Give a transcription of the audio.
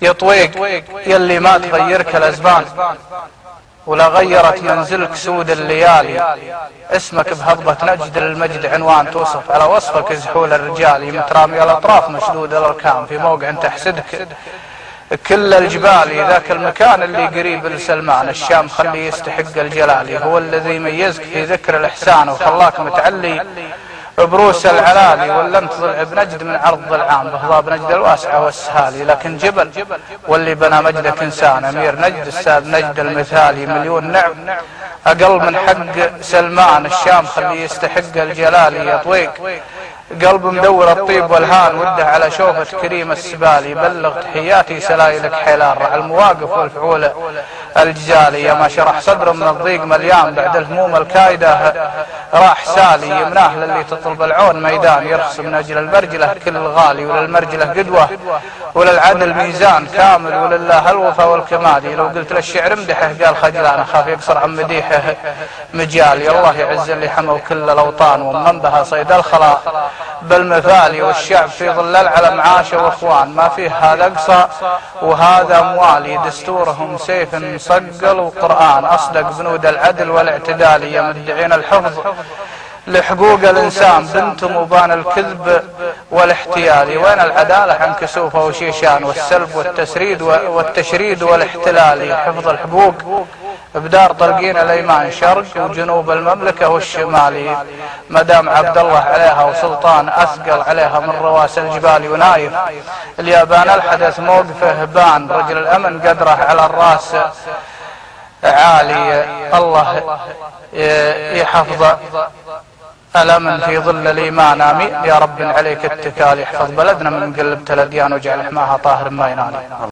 يا طويق يلي ما تغيرك الأزمان ولا غيرت منزلك سود الليالي، اسمك بهضبة نجد للمجد عنوان، توصف على وصفك زحول الرجال، مترامي الأطراف مشدود الأركان في موقع تحسدك كل الجبال. ذاك المكان اللي قريب لسلمان الشام خليه يستحق الجلالي، هو الذي ميزك في ذكر الإحسان وخلاك متعلي بروس العلالي، ولمت ضلع بنجد من عرض العام بهضاب نجد الواسعة والسهالي، لكن جبل واللي بنى مجدك إنسان، أمير نجد الساد نجد المثالي، مليون نعم أقل من حق سلمان الشام خليه يستحق الجلالي. يا طويق قلب مدور الطيب والهان وده على شوفة كريم السبالي، بلغ تحياتي سلايلك حيلان رع المواقف والفعول الجزالي، يا ما شرح صدره من الضيق مليان بعد الهموم الكايدة راح سالي، يمناه للي تطلب العون ميدان، يرخص من أجل المرجلة كل الغالي، وللمرجلة قدوة وللعدل ميزان كامل، ولله الوفا والكمالي. لو قلت للشعر امدحه قال خجلان، أخاف يقصر عن مديحه مجالي، الله يعز اللي حموا كل الأوطان ومن بها صيد الخلا بالمثالي، والشعب في ظل العلم عاش واخوان، ما فيه هذا اقصى وهذا موالي، دستورهم سيف صقل وقرآن، اصدق بنود العدل والاعتدال، يا مدعين الحفظ لحقوق الانسان بنتم وبان الكذب والاحتيال، وين العدالة عن كسوفة وشيشان والسلب والتشريد والاحتلال، حفظ الحقوق بدار طلقين الايمان شرق وجنوب المملكة والشمالي، مدام عبد الله عليها وسلطان اثقل عليها من رواس الجبال، ونايف اليابان الحدث موقفه بان، رجل الامن قدره على الراس عالي، الله يحفظ الامن في ظل الايمان، امين يا رب عليك التكال، يحفظ بلدنا من قلب الاديان واجعل حماها طاهر ما ينال.